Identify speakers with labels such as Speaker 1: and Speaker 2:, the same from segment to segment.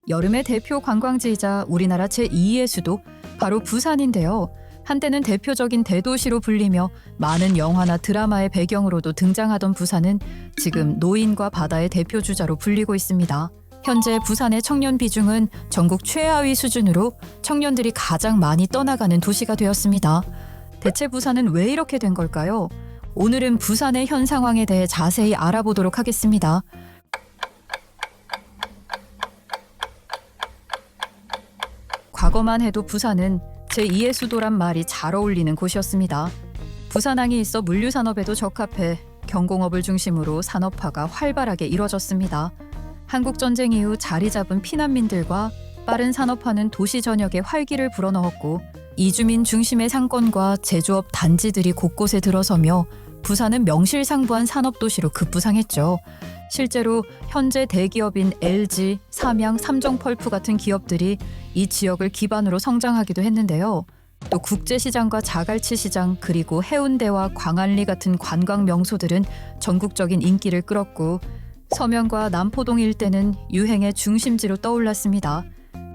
Speaker 1: 여름의 대표 관광지이자 우리나라 제2의 수도 바로 부산인데요. 한때는 대표적인 대도시로 불리며 많은 영화나 드라마의 배경으로도 등장하던 부산은 지금 노인과 바다의 대표 주자로 불리고 있습니다. 현재 부산의 청년 비중은 전국 최하위 수준으로 청년들이 가장 많이 떠나가는 도시가 되었습니다. 대체 부산은 왜 이렇게 된 걸까요? 오늘은 부산의 현 상황에 대해 자세히 알아보도록 하겠습니다. 과거만 해도 부산은 제2의 수도란 말이 잘 어울리는 곳이었습니다. 부산항이 있어 물류산업에도 적합해 경공업을 중심으로 산업화가 활발하게 이뤄졌습니다. 한국전쟁 이후 자리 잡은 피난민들과 빠른 산업화는 도시 전역에 활기를 불어넣었고 이주민 중심의 상권과 제조업 단지들이 곳곳에 들어서며 부산은 명실상부한 산업도시로 급부상했죠. 실제로 현재 대기업인 LG, 삼양, 삼성펄프 같은 기업들이 이 지역을 기반으로 성장하기도 했는데요. 또 국제시장과 자갈치 시장 그리고 해운대와 광안리 같은 관광 명소들은 전국적인 인기를 끌었고 서면과 남포동 일대는 유행의 중심지로 떠올랐습니다.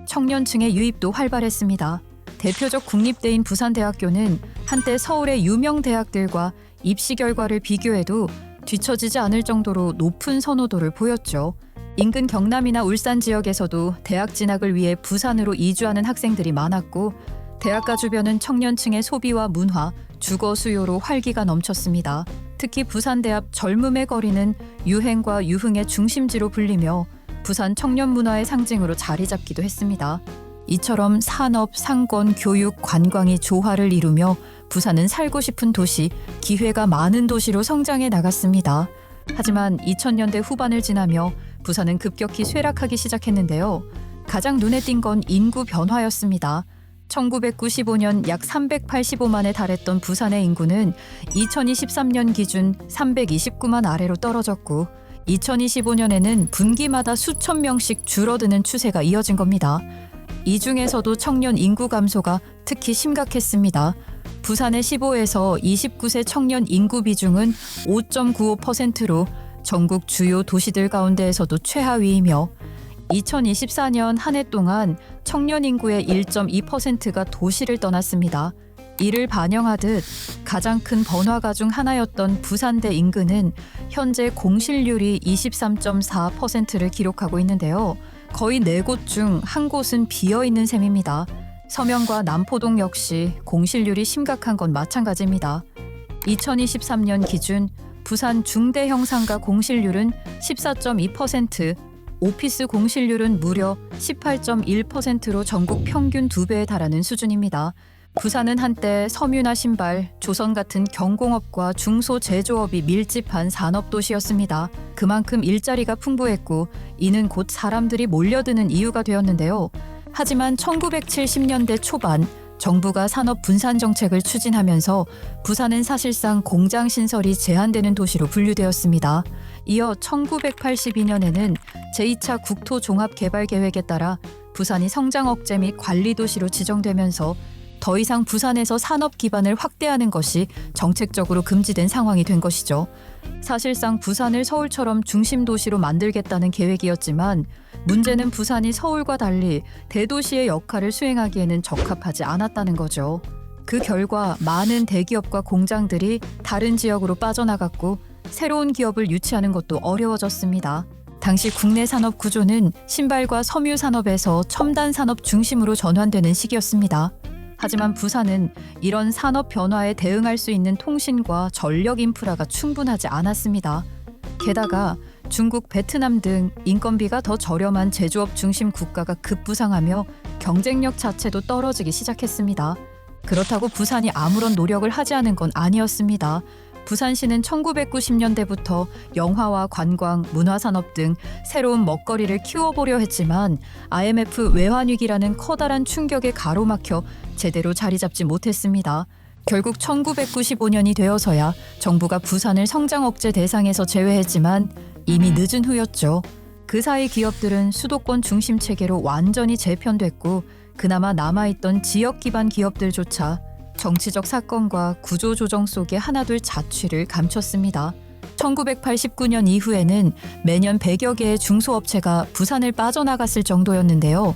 Speaker 1: 청년층의 유입도 활발했습니다. 대표적 국립대인 부산대학교는 한때 서울의 유명 대학들과 입시 결과를 비교해도 뒤처지지 않을 정도로 높은 선호도를 보였죠. 인근 경남이나 울산 지역에서도 대학 진학을 위해 부산으로 이주하는 학생들이 많았고 대학가 주변은 청년층의 소비와 문화, 주거 수요로 활기가 넘쳤습니다. 특히 부산대 앞 젊음의 거리는 유행과 유흥의 중심지로 불리며 부산 청년 문화의 상징으로 자리 잡기도 했습니다. 이처럼 산업, 상권, 교육, 관광이 조화를 이루며 부산은 살고 싶은 도시, 기회가 많은 도시로 성장해 나갔습니다. 하지만 2000년대 후반을 지나며 부산은 급격히 쇠락하기 시작했는데요. 가장 눈에 띈 건 인구 변화였습니다. 1995년 약 385만에 달했던 부산의 인구는 2023년 기준 329만 아래로 떨어졌고 2025년에는 분기마다 수천 명씩 줄어드는 추세가 이어진 겁니다. 이 중에서도 청년 인구 감소가 특히 심각했습니다. 부산의 15에서 29세 청년 인구 비중은 5.95%로 전국 주요 도시들 가운데에서도 최하위이며 2024년 한 해 동안 청년 인구의 1.2%가 도시를 떠났습니다. 이를 반영하듯 가장 큰 번화가 중 하나였던 부산대 인근은 현재 공실률이 23.4%를 기록하고 있는데요. 거의 4곳 중 한 곳은 비어있는 셈입니다. 서면과 남포동 역시 공실률이 심각한 건 마찬가지입니다. 2023년 기준 부산 중대형 상가 공실률은 14.2%, 오피스 공실률은 무려 18.1%로 전국 평균 2배에 달하는 수준입니다. 부산은 한때 섬유나 신발, 조선 같은 경공업과 중소제조업이 밀집한 산업도시였습니다. 그만큼 일자리가 풍부했고 이는 곧 사람들이 몰려드는 이유가 되었는데요. 하지만 1970년대 초반 정부가 산업 분산 정책을 추진하면서 부산은 사실상 공장 신설이 제한되는 도시로 분류되었습니다. 이어 1982년에는 제2차 국토종합개발계획에 따라 부산이 성장 억제 및 관리 도시로 지정되면서 더 이상 부산에서 산업 기반을 확대하는 것이 정책적으로 금지된 상황이 된 것이죠. 사실상 부산을 서울처럼 중심 도시로 만들겠다는 계획이었지만 문제는 부산이 서울과 달리 대도시의 역할을 수행하기에는 적합하지 않았다는 거죠. 그 결과 많은 대기업과 공장들이 다른 지역으로 빠져나갔고 새로운 기업을 유치하는 것도 어려워졌습니다. 당시 국내 산업 구조는 신발과 섬유 산업에서 첨단 산업 중심으로 전환되는 시기였습니다. 하지만 부산은 이런 산업 변화에 대응할 수 있는 통신과 전력 인프라가 충분하지 않았습니다. 게다가 중국, 베트남 등 인건비가 더 저렴한 제조업 중심 국가가 급부상하며 경쟁력 자체도 떨어지기 시작했습니다. 그렇다고 부산이 아무런 노력을 하지 않은 건 아니었습니다. 부산시는 1990년대부터 영화와 관광, 문화산업 등 새로운 먹거리를 키워보려 했지만 IMF 외환위기라는 커다란 충격에 가로막혀 제대로 자리 잡지 못했습니다. 결국 1995년이 되어서야 정부가 부산을 성장 억제 대상에서 제외했지만 이미 늦은 후였죠. 그 사이 기업들은 수도권 중심 체계로 완전히 재편됐고 그나마 남아있던 지역 기반 기업들조차 정치적 사건과 구조조정 속에 하나둘 자취를 감췄습니다. 1989년 이후에는 매년 100여 개의 중소업체가 부산을 빠져나갔을 정도였는데요.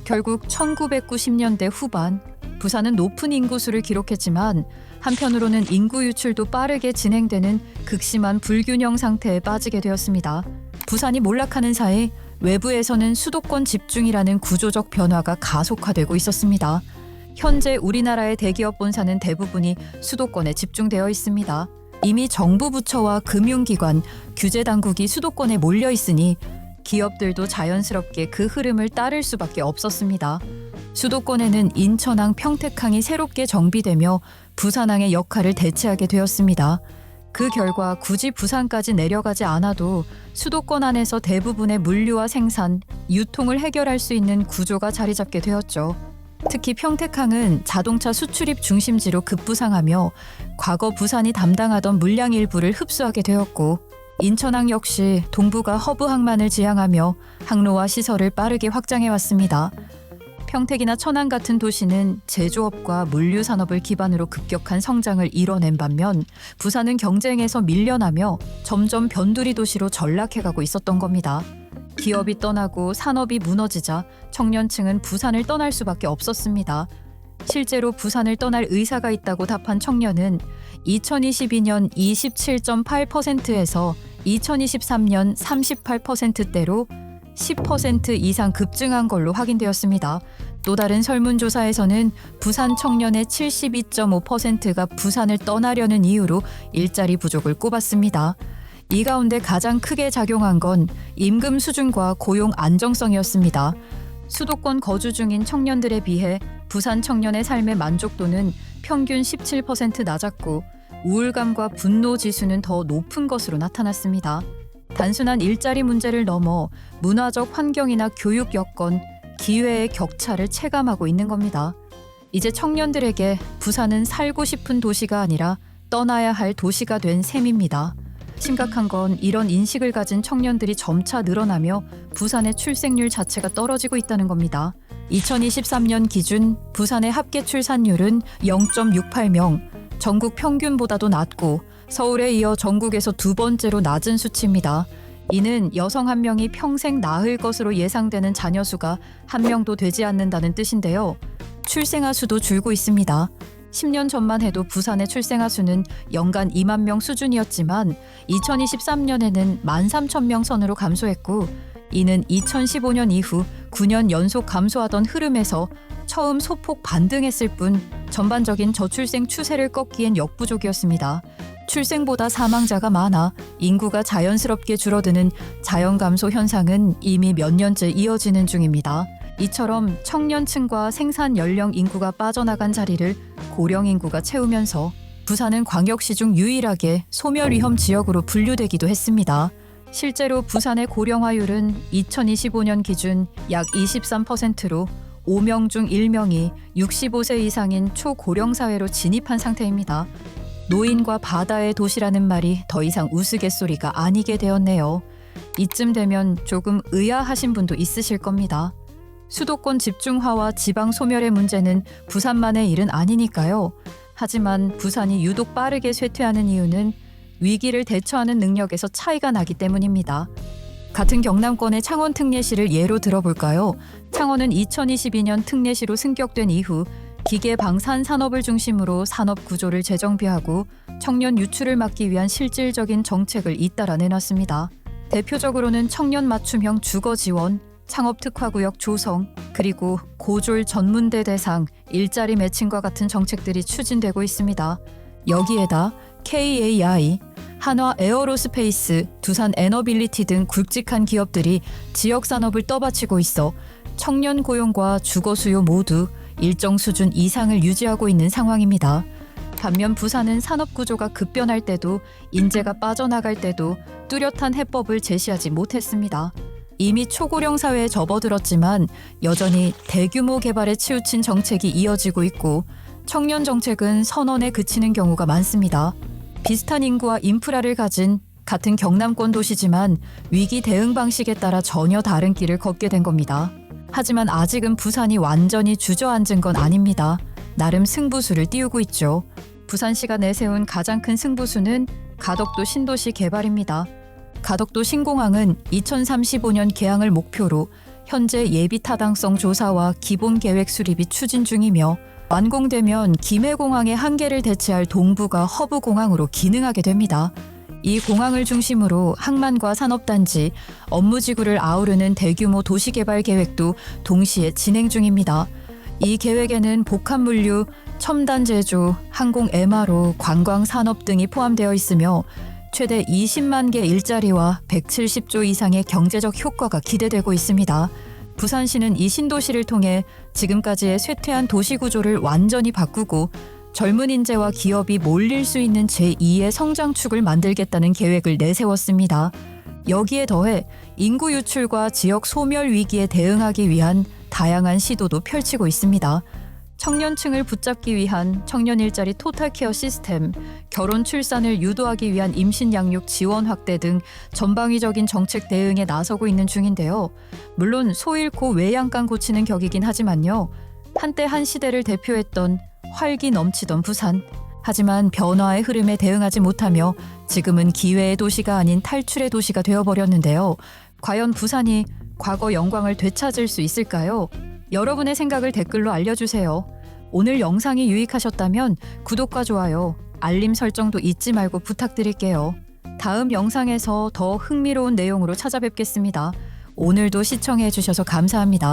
Speaker 1: 결국 1990년대 후반 부산은 높은 인구수를 기록했지만 한편으로는 인구 유출도 빠르게 진행되는 극심한 불균형 상태에 빠지게 되었습니다. 부산이 몰락하는 사이 외부에서는 수도권 집중이라는 구조적 변화가 가속화되고 있었습니다. 현재 우리나라의 대기업 본사는 대부분이 수도권에 집중되어 있습니다. 이미 정부 부처와 금융기관, 규제당국이 수도권에 몰려 있으니 기업들도 자연스럽게 그 흐름을 따를 수밖에 없었습니다. 수도권에는 인천항, 평택항이 새롭게 정비되며 부산항의 역할을 대체하게 되었습니다. 그 결과 굳이 부산까지 내려가지 않아도 수도권 안에서 대부분의 물류와 생산, 유통을 해결할 수 있는 구조가 자리 잡게 되었죠. 특히 평택항은 자동차 수출입 중심지로 급부상하며 과거 부산이 담당하던 물량 일부를 흡수하게 되었고, 인천항 역시 동부가 허브 항만을 지향하며 항로와 시설을 빠르게 확장해왔습니다. 평택이나 천안 같은 도시는 제조업과 물류 산업을 기반으로 급격한 성장을 이뤄낸 반면 부산은 경쟁에서 밀려나며 점점 변두리 도시로 전락해가고 있었던 겁니다. 기업이 떠나고 산업이 무너지자 청년층은 부산을 떠날 수밖에 없었습니다. 실제로 부산을 떠날 의사가 있다고 답한 청년은 2022년 27.8%에서 2023년 38%대로 10% 이상 급증한 걸로 확인되었습니다. 또 다른 설문조사에서는 부산 청년의 72.5%가 부산을 떠나려는 이유로 일자리 부족을 꼽았습니다. 이 가운데 가장 크게 작용한 건 임금 수준과 고용 안정성이었습니다. 수도권 거주 중인 청년들에 비해 부산 청년의 삶의 만족도는 평균 17% 낮았고 우울감과 분노 지수는 더 높은 것으로 나타났습니다. 단순한 일자리 문제를 넘어 문화적 환경이나 교육 여건, 기회의 격차를 체감하고 있는 겁니다. 이제 청년들에게 부산은 살고 싶은 도시가 아니라 떠나야 할 도시가 된 셈입니다. 심각한 건 이런 인식을 가진 청년들이 점차 늘어나며 부산의 출생률 자체가 떨어지고 있다는 겁니다. 2023년 기준 부산의 합계 출산율은 0.68명, 전국 평균보다도 낮고 서울에 이어 전국에서 두 번째로 낮은 수치입니다. 이는 여성 한 명이 평생 낳을 것으로 예상되는 자녀 수가 한 명도 되지 않는다는 뜻인데요. 출생아 수도 줄고 있습니다. 10년 전만 해도 부산의 출생아 수는 연간 2만 명 수준이었지만 2023년에는 13,000명 선으로 감소했고, 이는 2015년 이후 9년 연속 감소하던 흐름에서 처음 소폭 반등했을 뿐 전반적인 저출생 추세를 꺾기엔 역부족이었습니다. 출생보다 사망자가 많아 인구가 자연스럽게 줄어드는 자연 감소 현상은 이미 몇 년째 이어지는 중입니다. 이처럼 청년층과 생산 연령 인구가 빠져나간 자리를 고령 인구가 채우면서 부산은 광역시 중 유일하게 소멸 위험 지역으로 분류되기도 했습니다. 실제로 부산의 고령화율은 2025년 기준 약 23%로 5명 중 1명이 65세 이상인 초고령 사회로 진입한 상태입니다. 노인과 바다의 도시라는 말이 더 이상 우스갯소리가 아니게 되었네요. 이쯤 되면 조금 의아하신 분도 있으실 겁니다. 수도권 집중화와 지방 소멸의 문제는 부산만의 일은 아니니까요. 하지만 부산이 유독 빠르게 쇠퇴하는 이유는 위기를 대처하는 능력에서 차이가 나기 때문입니다. 같은 경남권의 창원 특례시를 예로 들어볼까요? 창원은 2022년 특례시로 승격된 이후 기계 방산 산업을 중심으로 산업 구조를 재정비하고 청년 유출을 막기 위한 실질적인 정책을 잇따라 내놨습니다. 대표적으로는 청년 맞춤형 주거 지원, 창업 특화구역 조성, 그리고 고졸 전문대 대상 일자리 매칭과 같은 정책들이 추진되고 있습니다. 여기에다 KAI, 한화 에어로스페이스, 두산 에너빌리티 등 굵직한 기업들이 지역 산업을 떠받치고 있어 청년 고용과 주거 수요 모두 일정 수준 이상을 유지하고 있는 상황입니다. 반면 부산은 산업 구조가 급변할 때도 인재가 빠져나갈 때도 뚜렷한 해법을 제시하지 못했습니다. 이미 초고령 사회에 접어들었지만 여전히 대규모 개발에 치우친 정책이 이어지고 있고 청년 정책은 선언에 그치는 경우가 많습니다. 비슷한 인구와 인프라를 가진 같은 경남권 도시지만 위기 대응 방식에 따라 전혀 다른 길을 걷게 된 겁니다. 하지만 아직은 부산이 완전히 주저앉은 건 아닙니다. 나름 승부수를 띄우고 있죠. 부산시가 내세운 가장 큰 승부수는 가덕도 신도시 개발입니다. 가덕도 신공항은 2035년 개항을 목표로 현재 예비 타당성 조사와 기본 계획 수립이 추진 중이며 완공되면 김해공항의 한계를 대체할 동부가 허브 공항으로 기능하게 됩니다. 이 공항을 중심으로 항만과 산업단지, 업무지구를 아우르는 대규모 도시개발 계획도 동시에 진행 중입니다. 이 계획에는 복합물류, 첨단 제조, 항공 MRO, 관광 산업 등이 포함되어 있으며 최대 20만 개 일자리와 170조 이상의 경제적 효과가 기대되고 있습니다. 부산시는 이 신도시를 통해 지금까지의 쇠퇴한 도시 구조를 완전히 바꾸고 젊은 인재와 기업이 몰릴 수 있는 제2의 성장축을 만들겠다는 계획을 내세웠습니다. 여기에 더해 인구 유출과 지역 소멸 위기에 대응하기 위한 다양한 시도도 펼치고 있습니다. 청년층을 붙잡기 위한 청년 일자리 토탈케어 시스템, 결혼 출산을 유도하기 위한 임신 양육 지원 확대 등 전방위적인 정책 대응에 나서고 있는 중인데요. 물론 소 잃고 외양간 고치는 격이긴 하지만요. 한때 한 시대를 대표했던 활기 넘치던 부산. 하지만 변화의 흐름에 대응하지 못하며 지금은 기회의 도시가 아닌 탈출의 도시가 되어버렸는데요. 과연 부산이 과거 영광을 되찾을 수 있을까요? 여러분의 생각을 댓글로 알려주세요. 오늘 영상이 유익하셨다면 구독과 좋아요, 알림 설정도 잊지 말고 부탁드릴게요. 다음 영상에서 더 흥미로운 내용으로 찾아뵙겠습니다. 오늘도 시청해 주셔서 감사합니다.